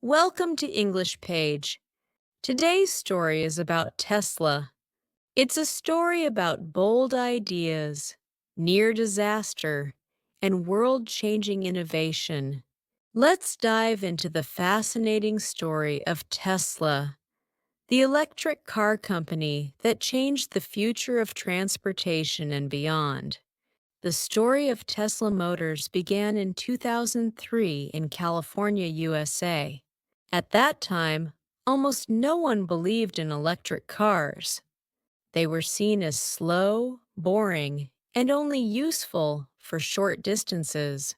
Welcome to English Page. Today's story is about Tesla. It's a story about bold ideas, near disaster, and world changing innovation. Let's dive into the fascinating story of Tesla, the electric car company that changed the future of transportation and beyond. The story of Tesla Motors began in 2003 in California, USA. At that time, almost no one believed in electric cars. They were seen as slow, boring, and only useful for short distances.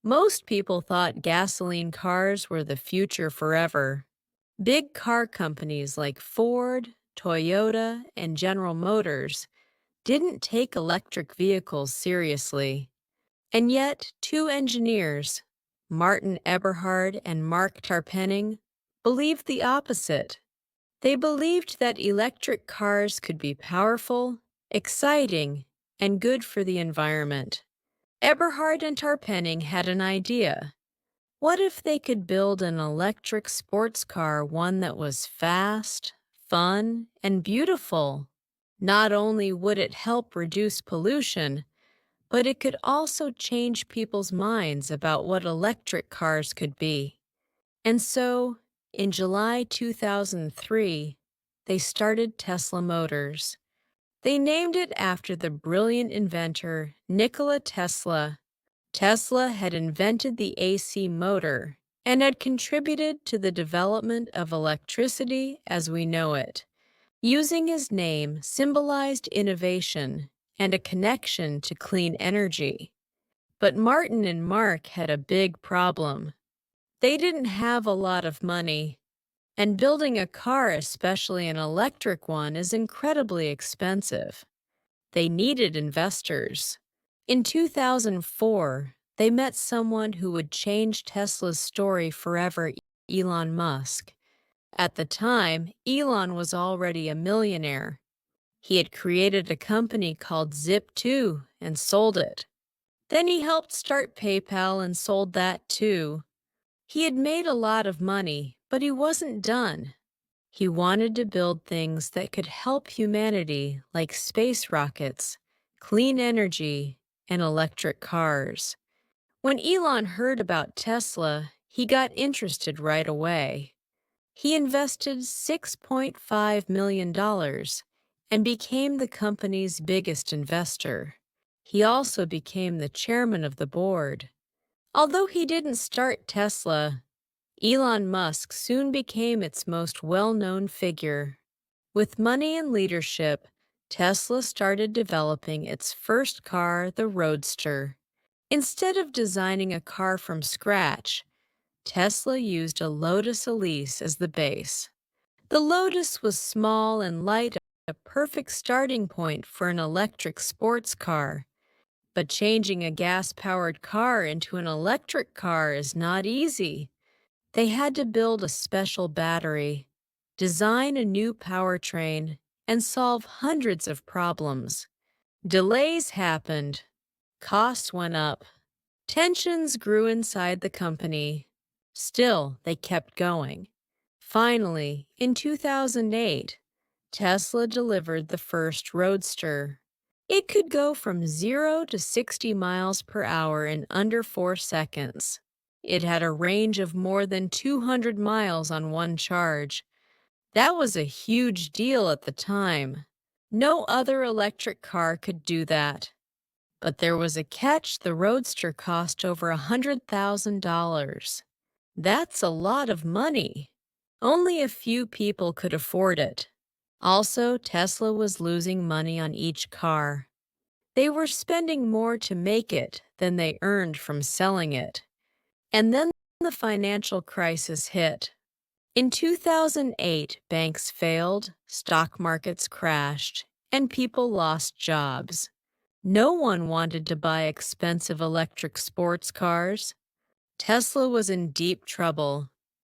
Most people thought gasoline cars were the future forever. Big car companies like Ford, Toyota, and General Motors didn't take electric vehicles seriously. And yet, two engineers, Martin Eberhard and Mark Tarpenning, believed the opposite. They believed that electric cars could be powerful, exciting, and good for the environment. Eberhard and Tarpenning had an idea. What if they could build an electric sports car, one that was fast, fun, and beautiful? Not only would it help reduce pollution, but it could also change people's minds about what electric cars could be. And so, in July 2003, they started Tesla Motors. They named it after the brilliant inventor Nikola Tesla. Tesla had invented the AC motor and had contributed to the development of electricity as we know it. Using his name symbolized innovation and a connection to clean energy. But Martin and Mark had a big problem. They didn't have a lot of money, and building a car, especially an electric one, is incredibly expensive. They needed investors. In 2004, they met someone who would change Tesla's story forever, Elon Musk. At the time, Elon was already a millionaire. He had created a company called Zip2 and sold it. Then he helped start PayPal and sold that too. He had made a lot of money, but he wasn't done. He wanted to build things that could help humanity, like space rockets, clean energy, and electric cars. When Elon heard about Tesla, he got interested right away. He invested $6.5 million and became the company's biggest investor. He also became the chairman of the board. Although he didn't start Tesla, Elon Musk soon became its most well-known figure. With money and leadership, Tesla started developing its first car, the Roadster. Instead of designing a car from scratch, Tesla used a Lotus Elise as the base. The Lotus was small and light, a perfect starting point for an electric sports car. But changing a gas-powered car into an electric car is not easy. They had to build a special battery, design a new powertrain, and solve hundreds of problems. Delays happened, costs went up, tensions grew inside the company. Still, they kept going. Finally, in 2008, Tesla delivered the first Roadster. It could go from 0 to 60 miles per hour in under 4 seconds. It had a range of more than 200 miles on one charge. That was a huge deal at the time. No other electric car could do that. But there was a catch: the Roadster cost over $100,000. That's a lot of money. Only a few people could afford it. Also, Tesla was losing money on each car. They were spending more to make it than they earned from selling it. And then the financial crisis hit. In 2008, banks failed, stock markets crashed, and people lost jobs. No one wanted to buy expensive electric sports cars. Tesla was in deep trouble.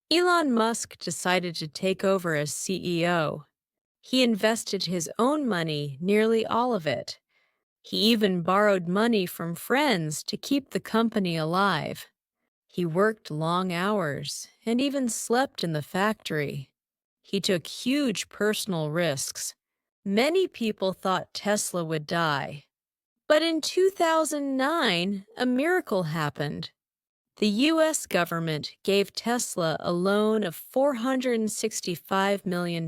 Elon Musk decided to take over as CEO. He invested his own money, nearly all of it. He even borrowed money from friends to keep the company alive. He worked long hours and even slept in the factory. He took huge personal risks. Many people thought Tesla would die. But in 2009, a miracle happened. The U.S. government gave Tesla a loan of $465 million.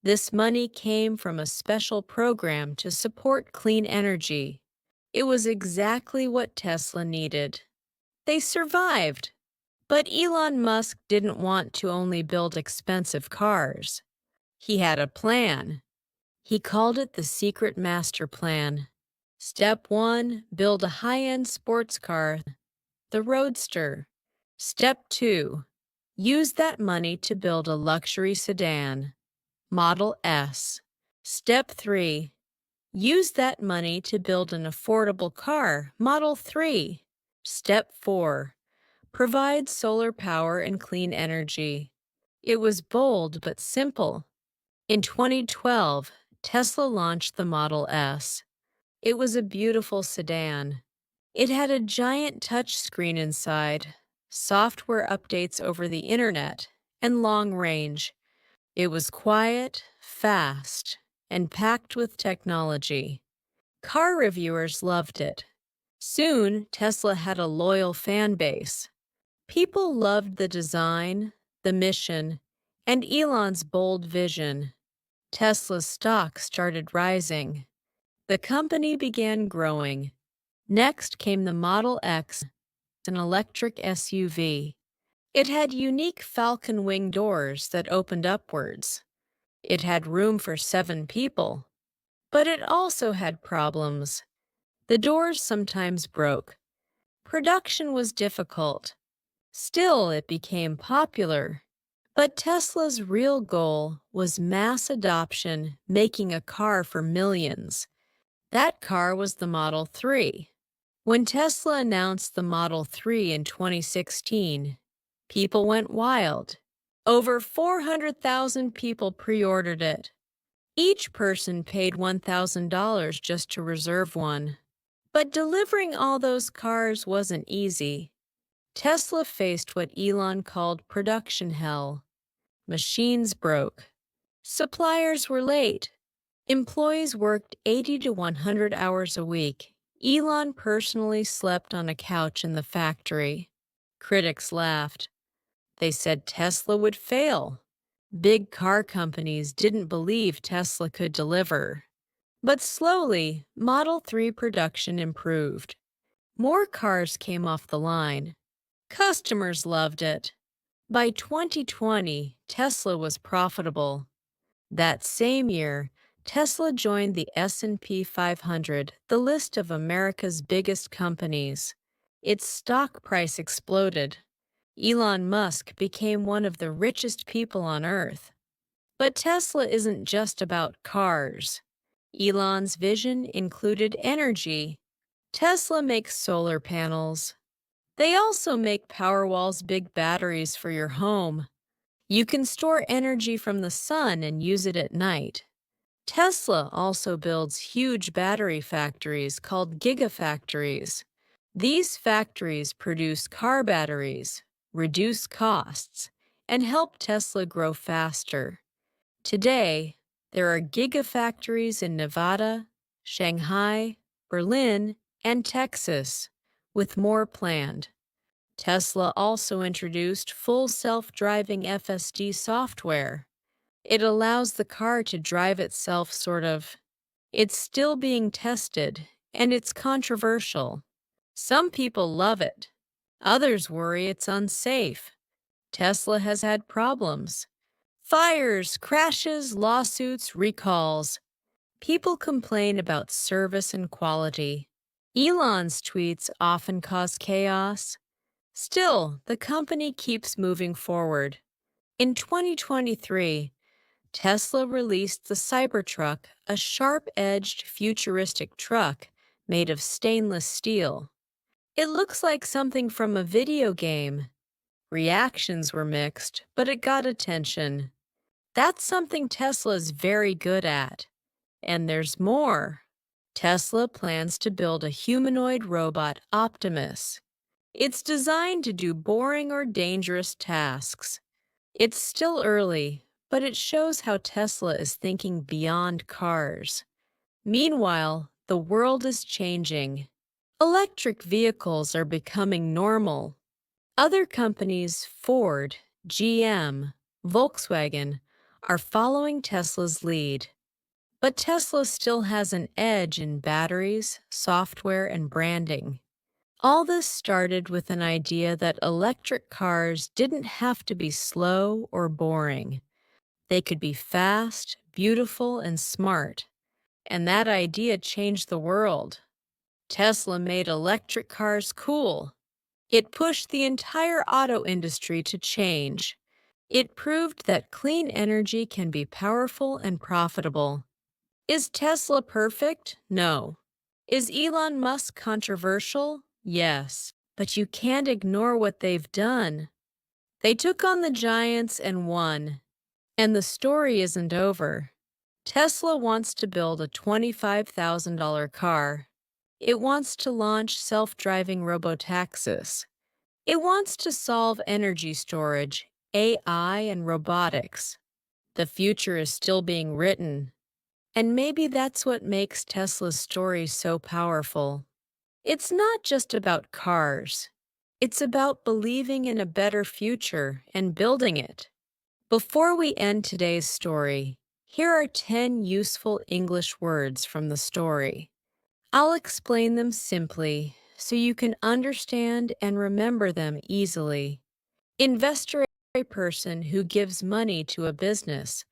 This money came from a special program to support clean energy. It was exactly what Tesla needed. They survived. But Elon Musk didn't want to only build expensive cars. He had a plan. He called it the Secret Master Plan. Step 1, build a high-end sports car, the Roadster. Step 2, use that money to build a luxury sedan, Model S. Step 3, use that money to build an affordable car, Model 3. Step 4, provide solar power and clean energy. It was bold but simple. In 2012, Tesla launched the Model S. It was a beautiful sedan. It had a giant touchscreen inside, software updates over the internet, and long range. It was quiet, fast, and packed with technology. Car reviewers loved it. Soon, Tesla had a loyal fan base. People loved the design, the mission, and Elon's bold vision. Tesla's stock started rising. The company began growing. Next came the Model X, an electric SUV. It had unique falcon wing doors that opened upwards. It had room for 7 people. But it also had problems. The doors sometimes broke. Production was difficult. Still, it became popular. But Tesla's real goal was mass adoption, making a car for millions. That car was the Model 3. When Tesla announced the Model 3 in 2016, people went wild. Over 400,000 people pre-ordered it. Each person paid $1,000 just to reserve one. But delivering all those cars wasn't easy. Tesla faced what Elon called production hell. Machines broke. Suppliers were late. Employees worked 80 to 100 hours a week. Elon personally slept on a couch in the factory. Critics laughed. They said Tesla would fail. Big car companies didn't believe Tesla could deliver. But slowly, Model 3 production improved. More cars came off the line. Customers loved it. By 2020, Tesla was profitable. That same year, Tesla joined the S&P 500, the list of America's biggest companies. Its stock price exploded. Elon Musk became one of the richest people on Earth. But Tesla isn't just about cars. Elon's vision included energy. Tesla makes solar panels. They also make Powerwall's big batteries for your home. You can store energy from the sun and use it at night. Tesla also builds huge battery factories called gigafactories. These factories produce car batteries, reduce costs, and help Tesla grow faster. Today, there are gigafactories in Nevada, Shanghai, Berlin, and Texas, with more planned. Tesla also introduced full self-driving FSD software. It allows the car to drive itself, sort of. It's still being tested, and it's controversial. Some people love it. Others worry it's unsafe. Tesla has had problems. Fires, crashes, lawsuits, recalls. People complain about service and quality. Elon's tweets often cause chaos. Still, the company keeps moving forward. In 2023, Tesla released the Cybertruck, a sharp-edged, futuristic truck made of stainless steel. It looks like something from a video game. Reactions were mixed, but it got attention. That's something Tesla's very good at. And there's more. Tesla plans to build a humanoid robot, Optimus. It's designed to do boring or dangerous tasks. It's still early, but it shows how Tesla is thinking beyond cars. Meanwhile, the world is changing. Electric vehicles are becoming normal. Other companies, Ford, GM, Volkswagen, are following Tesla's lead. But Tesla still has an edge in batteries, software, and branding. All this started with an idea that electric cars didn't have to be slow or boring. They could be fast, beautiful, and smart. And that idea changed the world. Tesla made electric cars cool. It pushed the entire auto industry to change. It proved that clean energy can be powerful and profitable. Is Tesla perfect? No. Is Elon Musk controversial? Yes. But you can't ignore what they've done. They took on the giants and won. And the story isn't over. Tesla wants to build a $25,000 car. It wants to launch self-driving robotaxis. It wants to solve energy storage, AI, and robotics. The future is still being written. And maybe that's what makes Tesla's story so powerful. It's not just about cars. It's about believing in a better future and building it. Before we end today's story, here are 10 useful English words from the story. I'll explain them simply so you can understand and remember them easily. Investor, a person who gives money to a business,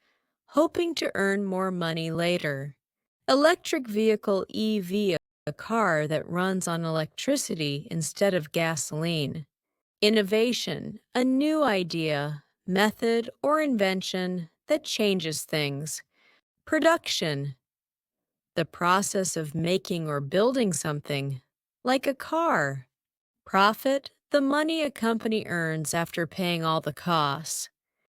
hoping to earn more money later. Electric vehicle EV, a car that runs on electricity instead of gasoline. Innovation, a new idea, method, or invention that changes things. Production, the process of making or building something, like a car. Profit, the money a company earns after paying all the costs.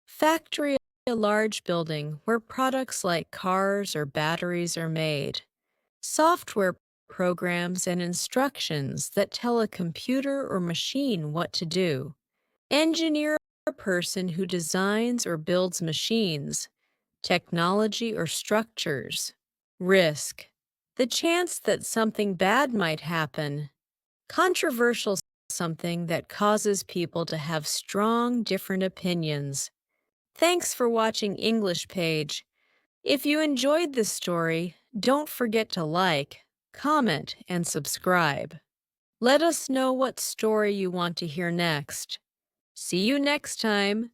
Factory, a large building where products like cars or batteries are made. Software, programs and instructions that tell a computer or machine what to do. Engineer, a person who designs or builds machines, technology or structures. Risk, the chance that something bad might happen. Controversial, something that causes people to have strong, different opinions. Thanks for watching English Page. If you enjoyed this story, don't forget to like, comment, and subscribe. Let us know what story you want to hear next. See you next time.